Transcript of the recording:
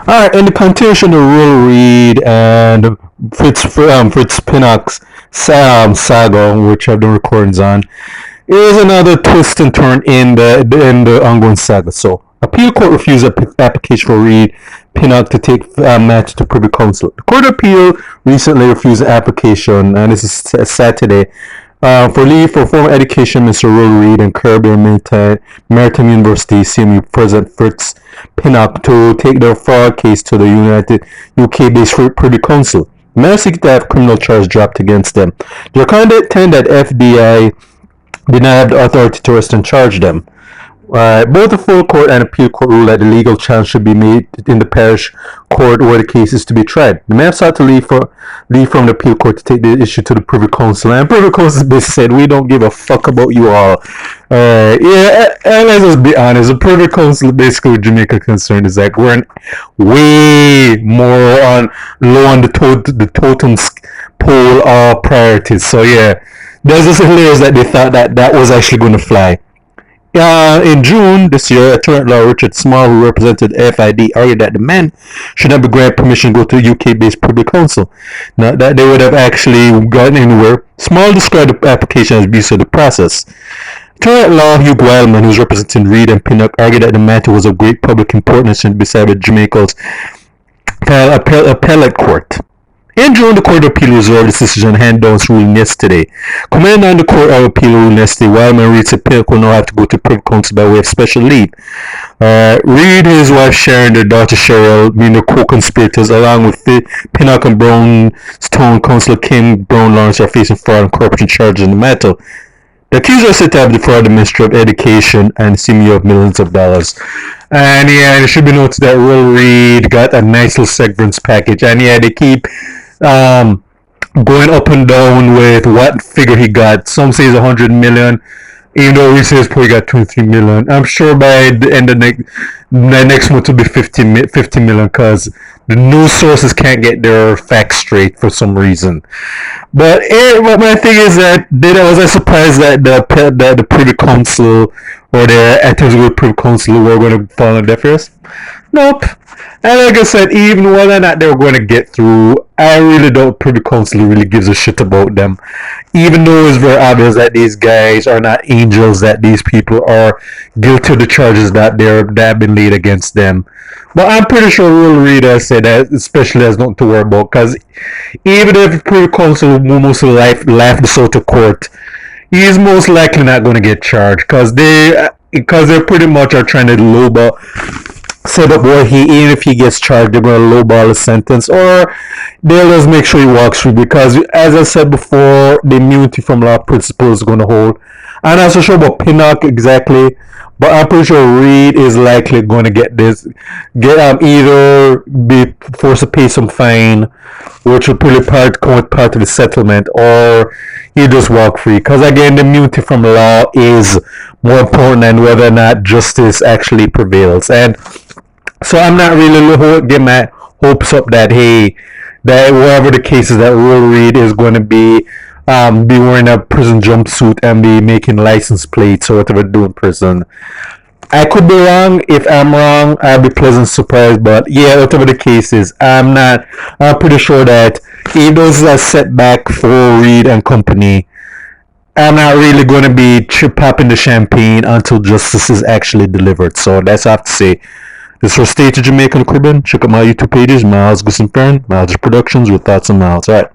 Alright, in the continuation of Ruel, Reid and Fritz Pinnock's saga, which I've done recordings on, is another twist and turn in the ongoing saga. So, appeal court refused application for Reid Pinnock to take match to Privy Council. The Court of Appeal recently refused the application, and this is Saturday, for leave for former Education Minister Ruel Reid and Caribbean Maritime University CMU President Fritz Pinnock to take their fraud case to the UK-based Privy Council. The men seek to have criminal charges dropped against them. They contend that FDI did not have the authority to arrest and charge them. Both the full court and appeal court ruled that the legal challenge should be made in the parish court where the case is to be tried. The man sought to leave from the appeal court to take the issue to the Privy Council, and Privy Council basically said, "We don't give a fuck about you all." Yeah, and let's just be honest, the Privy Council basically with Jamaica concerned is like we're way more low on the totem pole of priorities. So yeah, there's just hilarious that they thought that was actually going to fly. In June this year, Attorney Law Richard Small, who represented FID, argued that the men should not be granted permission to go to the UK-based Privy Council. Not that they would have actually gotten anywhere. Small described the application as abuse of the process. Attorney Law Hugh Wildman, who was representing Reid and Pinnock, argued that the matter was of great public importance and decided Jamaica's appellate court. In June, the Court of Appeal reserved its decision and handed down its ruling yesterday. Commenting on the Court of Appeal ruling yesterday, Wildman Reid said Pinnock will now have to go to Privy Council by way of special leave. Reid, his wife Sharon, their daughter Cheryl, being the co-conspirators, along with Pinnock and Brownstown Councillor Kim Brown Lawrence, are facing fraud and corruption charges in the matter. The accusers are said to have defrauded the Ministry of Education and CMU of millions of dollars. And yeah, it should be noted that Ruel Reid got a nice little severance package. And yeah, they keep going up and down with what figure he got. Some say it's 100 million, even though we say he got 23 million. I'm sure by the end of next month will be 50 million, because the news sources can't get their facts straight for some reason. But my thing is that was I surprised that the Privy Council or the attempts with Privy Council were going to fall on deaf ears? Nope. And like I said, even whether or not they were going to get through, I really don't Privy Council really gives a shit about them. Even though it's very obvious that these guys are not angels, that these people are guilty of the charges that have been laid against them. But I'm pretty sure Ruel Reid has said that especially has nothing to worry about, because even if Privy Council most of left the sort of court, he is most likely not going to get charged, because they pretty much are trying to lowball set up where even if he gets charged, they're going to lowball his sentence, or they'll just make sure he walks free, because as I said before, the immunity from law principle is going to hold. I'm not so sure about Pinnock exactly, but I'm pretty sure Reid is likely going to either be forced to pay some fine, which will probably come with part of the settlement, or he just walk free. Because again, the immunity from law is more important than whether or not justice actually prevails. And so I'm not really getting my hopes up that that whatever the case is, that Ruel Reid is going to be wearing a prison jumpsuit and be making license plates or whatever they do in prison. I could be wrong. If I'm wrong, I'll be pleasantly surprised. But yeah, whatever the case is, I'm pretty sure that if those are setback for Reid and company, I'm not really going to be popping the champagne until justice is actually delivered. So that's all I have to say. This is for State of Jamaica and the Caribbean. Check out my YouTube pages, Miles Gusson Fern, Miles Productions with Thoughts on Miles. Alright.